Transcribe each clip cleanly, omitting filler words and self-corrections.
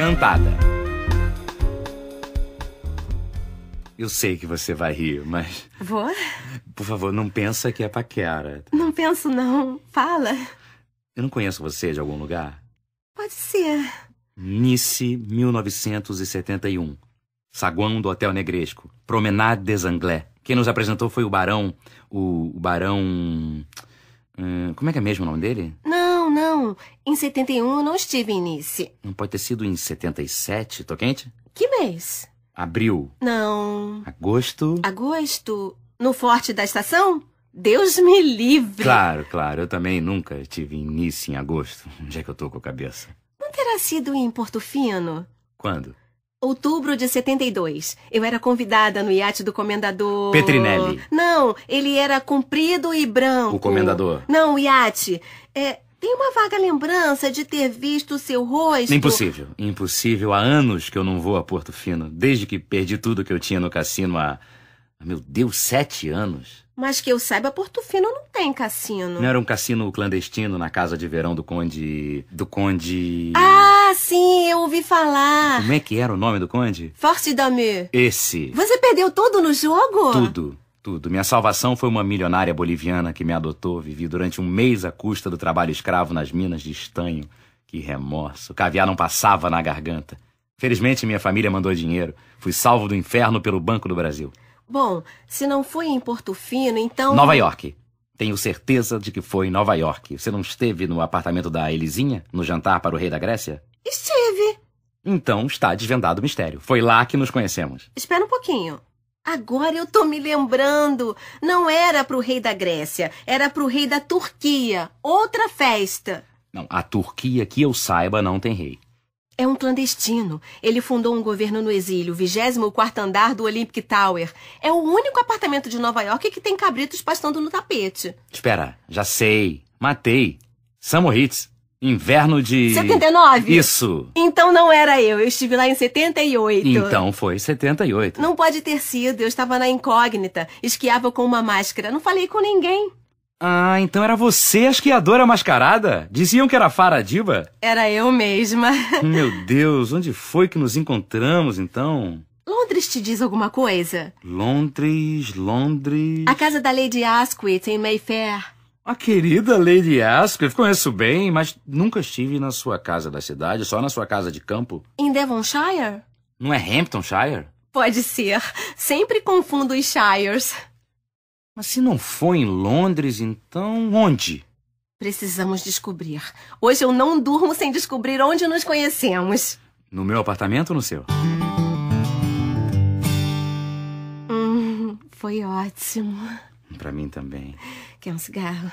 Cantada. Eu sei que você vai rir, mas... Vou? Por favor, não pensa que é paquera. Não penso, não. Fala. Eu não conheço você de algum lugar? Pode ser. Nice, 1971. Saguão do Hotel Negresco. Promenade des Anglais. Quem nos apresentou foi o Barão... O Barão... como é que é mesmo o nome dele? Não. Em 71 eu não estive em Nice. Não pode ter sido em 77, tô quente? Que mês? Abril. Não. Agosto. Agosto? No Forte da Estação? Deus me livre. Claro. Eu também nunca estive em Nice em agosto. Onde é que eu tô com a cabeça? Não terá sido em Portofino? Quando? Outubro de 72. Eu era convidada no iate do comendador... Petrinelli. Não, ele era comprido e branco. O comendador? Não, o iate. Tem uma vaga lembrança de ter visto o seu rosto... Impossível. Há anos que eu não vou a Portofino. Desde que perdi tudo que eu tinha no cassino há... Meu Deus, 7 anos. Mas que eu saiba, Portofino não tem cassino. Não era um cassino clandestino na casa de verão do Conde... Ah, sim, eu ouvi falar. Como é que era o nome do Conde? Force d'Amour. Esse. Você perdeu tudo no jogo? Tudo. Minha salvação foi uma milionária boliviana que me adotou. Vivi durante um mês à custa do trabalho escravo nas minas de estanho. Que remorso. O caviar não passava na garganta. Felizmente, minha família mandou dinheiro. Fui salvo do inferno pelo Banco do Brasil. Bom, se não foi em Portofino, então... Nova York. Tenho certeza de que foi em Nova York. Você não esteve no apartamento da Elisinha, no jantar para o rei da Grécia? Estive. Então está desvendado o mistério. Foi lá que nos conhecemos. Espera um pouquinho. Agora eu tô me lembrando. Não era pro rei da Grécia, era pro rei da Turquia. Outra festa. Não, a Turquia, que eu saiba, não tem rei. É um clandestino. Ele fundou um governo no exílio, 24º andar do Olympic Tower. É o único apartamento de Nova York que tem cabritos pastando no tapete. Espera, já sei. Matei. Sam Moritz. Inverno de... 79? Isso. Então não era eu estive lá em 78. Então foi 78. Não pode ter sido, eu estava na incógnita. Esquiava com uma máscara, não falei com ninguém. Ah, então era você a esquiadora mascarada? Diziam que era Farah Diba? Era eu mesma. Meu Deus, onde foi que nos encontramos, então? Londres te diz alguma coisa? Londres... A casa da Lady Asquith, em Mayfair. A querida Lady Asquith, conheço bem, mas nunca estive na sua casa da cidade, só na sua casa de campo. Em Devonshire? Não é Hamptonshire? Pode ser. Sempre confundo os shires. Mas se não foi em Londres, então onde? Precisamos descobrir. Hoje eu não durmo sem descobrir onde nos conhecemos. No meu apartamento ou no seu? Foi ótimo. Pra mim também. Quer um cigarro?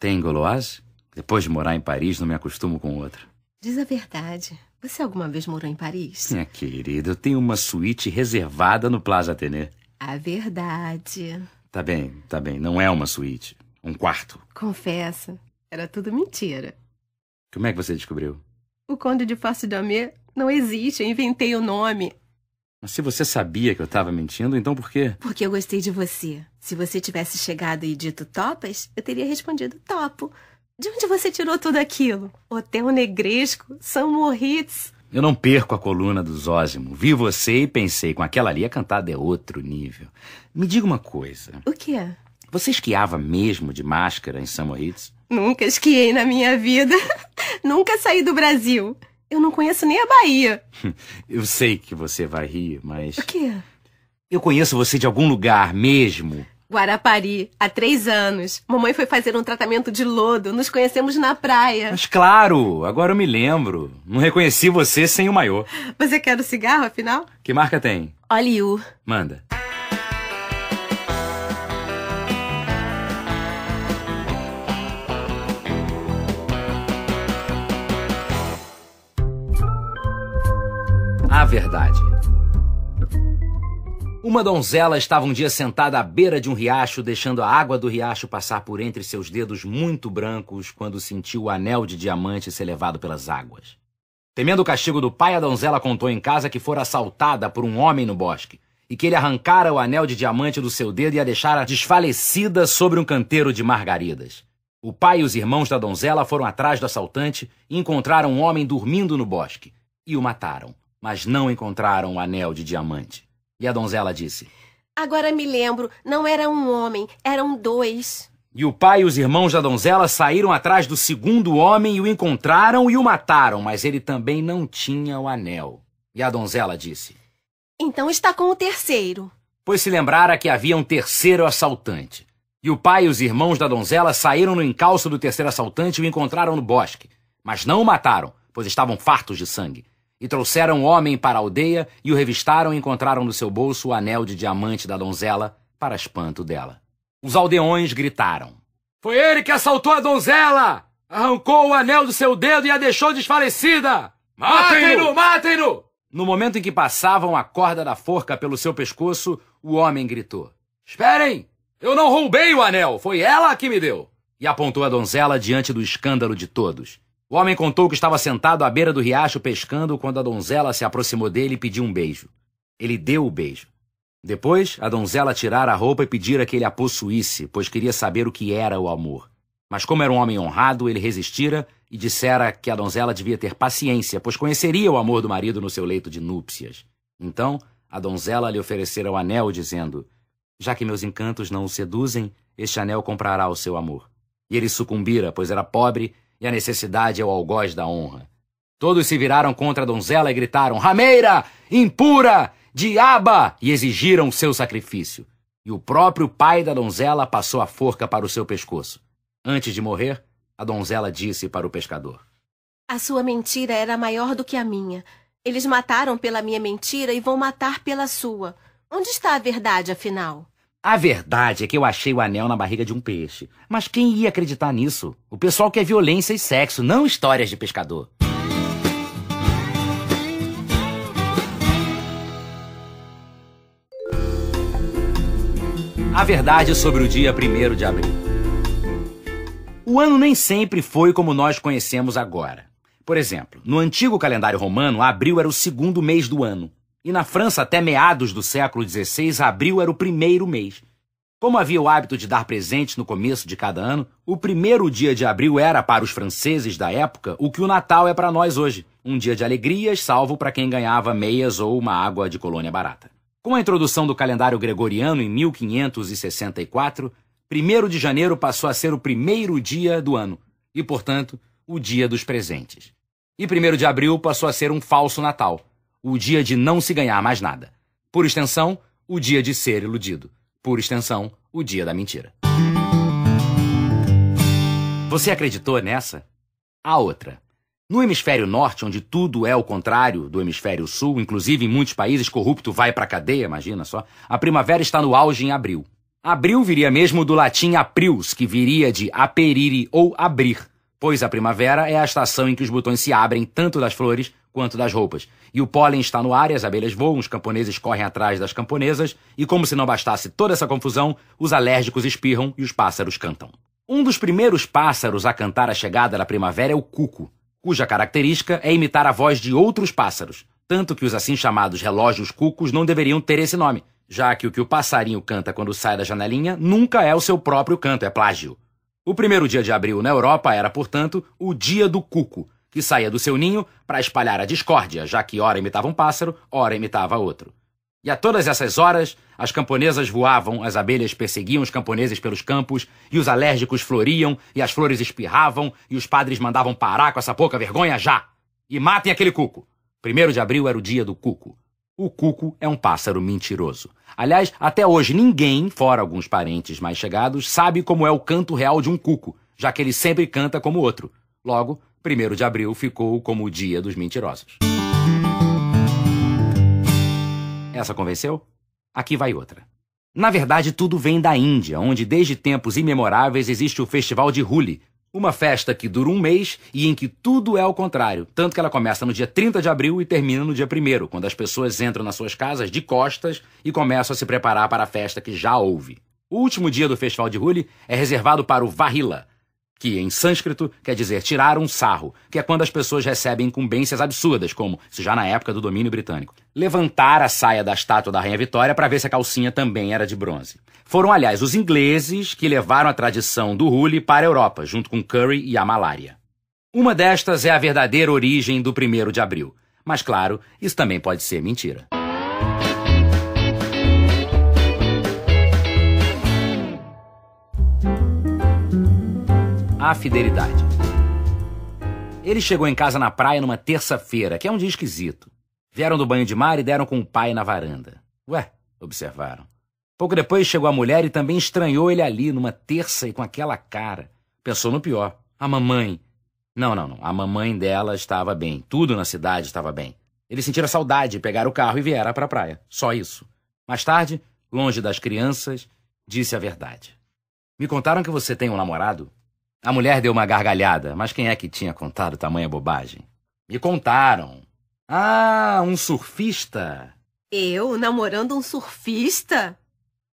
Tem Gauloise? Depois de morar em Paris, não me acostumo com outra. Diz a verdade. Você alguma vez morou em Paris? Minha querida, eu tenho uma suíte reservada no Plaza Athénée. A verdade. Tá bem. Não é uma suíte. Um quarto. Confessa, era tudo mentira. Como é que você descobriu? O Conde de Force d'Amour não existe, eu inventei o nome. Mas se você sabia que eu tava mentindo, então por quê? Porque eu gostei de você. Se você tivesse chegado e dito topas, eu teria respondido topo. De onde você tirou tudo aquilo? Hotel Negresco, Sam Moritz... Eu não perco a coluna do Zósimo. Vi você e pensei, com aquela ali a cantada é outro nível. Me diga uma coisa. O quê? Você esquiava mesmo de máscara em Sam Moritz? Nunca esquiei na minha vida. Nunca saí do Brasil. Eu não conheço nem a Bahia. Eu sei que você vai rir, mas... O quê? Eu conheço você de algum lugar mesmo. Guarapari, há 3 anos. Mamãe foi fazer um tratamento de lodo. Nos conhecemos na praia. Mas claro, agora eu me lembro. Não reconheci você sem o maiô. Você quer o cigarro, afinal? Que marca tem? Oliu. Manda. A verdade. Uma donzela estava um dia sentada à beira de um riacho, deixando a água do riacho passar por entre seus dedos muito brancos, quando sentiu o anel de diamante ser levado pelas águas. Temendo o castigo do pai, a donzela contou em casa que fora assaltada por um homem no bosque, e que ele arrancara o anel de diamante do seu dedo e a deixara desfalecida sobre um canteiro de margaridas. O pai e os irmãos da donzela foram atrás do assaltante e encontraram um homem dormindo no bosque. e o mataram, mas não encontraram o anel de diamante. E a donzela disse: Agora me lembro, não era um homem, eram 2. E o pai e os irmãos da donzela saíram atrás do segundo homem e o encontraram e o mataram, mas ele também não tinha o anel. E a donzela disse: Então está com o terceiro. Pois se lembrara que havia um terceiro assaltante. E o pai e os irmãos da donzela saíram no encalço do terceiro assaltante e o encontraram no bosque. Mas não o mataram, pois estavam fartos de sangue. E trouxeram o homem para a aldeia e o revistaram e encontraram no seu bolso o anel de diamante da donzela, para espanto dela. Os aldeões gritaram: Foi ele que assaltou a donzela! Arrancou o anel do seu dedo e a deixou desfalecida! Matem-no! Matem-no! No momento em que passavam a corda da forca pelo seu pescoço, o homem gritou: Esperem! Eu não roubei o anel! Foi ela que me deu! E apontou a donzela diante do escândalo de todos. O homem contou que estava sentado à beira do riacho pescando quando a donzela se aproximou dele e pediu um beijo. Ele deu o beijo. Depois, a donzela tirara a roupa e pedira que ele a possuísse, pois queria saber o que era o amor. Mas como era um homem honrado, ele resistira e dissera que a donzela devia ter paciência, pois conheceria o amor do marido no seu leito de núpcias. Então, a donzela lhe oferecera o anel, dizendo: Já que meus encantos não o seduzem, este anel comprará o seu amor. E ele sucumbira, pois era pobre, e a necessidade é o algoz da honra. Todos se viraram contra a donzela e gritaram: Rameira! Impura! Diaba! E exigiram seu sacrifício. E o próprio pai da donzela passou a forca para o seu pescoço. Antes de morrer, a donzela disse para o pescador: A sua mentira era maior do que a minha. Eles mataram pela minha mentira e vão matar pela sua. Onde está a verdade, afinal? A verdade é que eu achei o anel na barriga de um peixe. Mas quem ia acreditar nisso? O pessoal quer violência e sexo, não histórias de pescador. A verdade sobre o dia 1º de abril. O ano nem sempre foi como nós conhecemos agora. Por exemplo, no antigo calendário romano, abril era o segundo mês do ano. E na França, até meados do século XVI, abril era o primeiro mês. Como havia o hábito de dar presentes no começo de cada ano, o primeiro dia de abril era, para os franceses da época, o que o Natal é para nós hoje. Um dia de alegrias, salvo para quem ganhava meias ou uma água de colônia barata. Com a introdução do calendário gregoriano em 1564, 1º de janeiro passou a ser o primeiro dia do ano e, portanto, o dia dos presentes. E 1º de abril passou a ser um falso Natal, o dia de não se ganhar mais nada. Por extensão, o dia de ser iludido. Por extensão, o dia da mentira. Você acreditou nessa? A outra. No hemisfério norte, onde tudo é o contrário do hemisfério sul, inclusive em muitos países corrupto vai pra cadeia, imagina só, a primavera está no auge em abril. Abril viria mesmo do latim aprius, que viria de aperire ou abrir, pois a primavera é a estação em que os botões se abrem tanto das flores quanto das roupas. E o pólen está no ar e as abelhas voam, os camponeses correm atrás das camponesas, e como se não bastasse toda essa confusão, os alérgicos espirram e os pássaros cantam. Um dos primeiros pássaros a cantar a chegada da primavera é o cuco, cuja característica é imitar a voz de outros pássaros, tanto que os assim chamados relógios cucos não deveriam ter esse nome, já que o passarinho canta quando sai da janelinha nunca é o seu próprio canto, é plágio. O primeiro dia de abril na Europa era, portanto, o dia do cuco, que saía do seu ninho para espalhar a discórdia, já que ora imitava um pássaro, ora imitava outro. E a todas essas horas, as camponesas voavam, as abelhas perseguiam os camponeses pelos campos, e os alérgicos floriam, e as flores espirravam, e os padres mandavam parar com essa pouca vergonha já. E matem aquele cuco. 1º de abril era o dia do cuco. O cuco é um pássaro mentiroso. Aliás, até hoje ninguém, fora alguns parentes mais chegados, sabe como é o canto real de um cuco, já que ele sempre canta como outro. Logo, 1º de abril ficou como o dia dos mentirosos. Essa convenceu? Aqui vai outra. Na verdade, tudo vem da Índia, onde desde tempos imemoráveis existe o Festival de Holi, uma festa que dura um mês e em que tudo é ao contrário, tanto que ela começa no dia 30 de abril e termina no dia 1º, quando as pessoas entram nas suas casas de costas e começam a se preparar para a festa que já houve. O último dia do Festival de Holi é reservado para o Vahila, que em sânscrito quer dizer tirar um sarro, que é quando as pessoas recebem incumbências absurdas, como, isso já na época do domínio britânico, levantar a saia da estátua da Rainha Vitória para ver se a calcinha também era de bronze. Foram, aliás, os ingleses que levaram a tradição do Holi para a Europa, junto com Curry e a malária. Uma destas é a verdadeira origem do 1º de abril. Mas, claro, isso também pode ser mentira. A fidelidade. Ele chegou em casa na praia numa terça-feira, que é um dia esquisito. Vieram do banho de mar e deram com o pai na varanda. Ué, observaram. Pouco depois chegou a mulher e também estranhou ele ali, numa terça e com aquela cara. Pensou no pior. A mamãe. Não. A mamãe dela estava bem. Tudo na cidade estava bem. Eles sentiram saudade, pegaram o carro e vieram para a praia. Só isso. Mais tarde, longe das crianças, disse a verdade. Me contaram que você tem um namorado? A mulher deu uma gargalhada, mas quem é que tinha contado tamanha bobagem? Me contaram. Ah, um surfista. Eu namorando um surfista?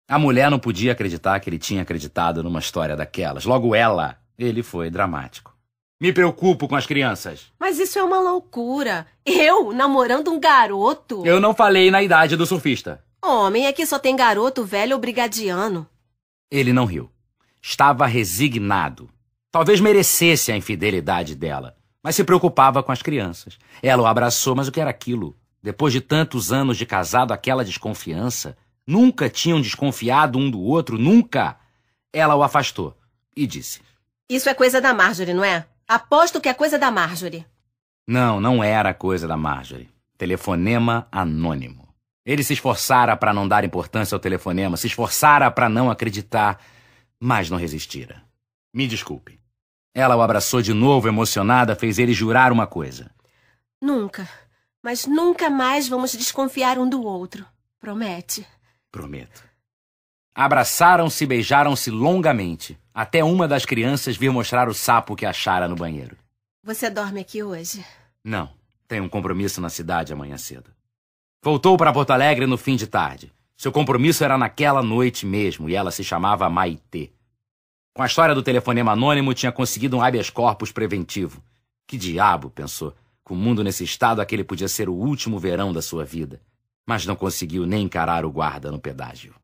A mulher não podia acreditar que ele tinha acreditado numa história daquelas. Logo ela, ele foi dramático. Me preocupo com as crianças. Mas isso é uma loucura. Eu namorando um garoto? Eu não falei na idade do surfista. Homem, aqui só tem garoto velho ou brigadiano. Ele não riu. Estava resignado. Talvez merecesse a infidelidade dela, mas se preocupava com as crianças. Ela o abraçou, mas o que era aquilo? Depois de tantos anos de casado, aquela desconfiança? Nunca tinham desconfiado um do outro, nunca! Ela o afastou e disse: Isso é coisa da Marjorie, não é? Aposto que é coisa da Marjorie. Não era coisa da Marjorie. Telefonema anônimo. Ele se esforçara para não dar importância ao telefonema, se esforçara para não acreditar, mas não resistira. Me desculpe. Ela o abraçou de novo, emocionada, fez ele jurar uma coisa. Nunca, mas nunca mais vamos desconfiar um do outro. Promete? Prometo. Abraçaram-se e beijaram-se longamente, até uma das crianças vir mostrar o sapo que achara no banheiro. Você dorme aqui hoje? Não, tenho um compromisso na cidade amanhã cedo. Voltou para Porto Alegre no fim de tarde. Seu compromisso era naquela noite mesmo, e ela se chamava Maitê. Com a história do telefonema anônimo, tinha conseguido um habeas corpus preventivo. Que diabo, pensou. Com o mundo nesse estado, aquele podia ser o último verão da sua vida. Mas não conseguiu nem encarar o guarda no pedágio.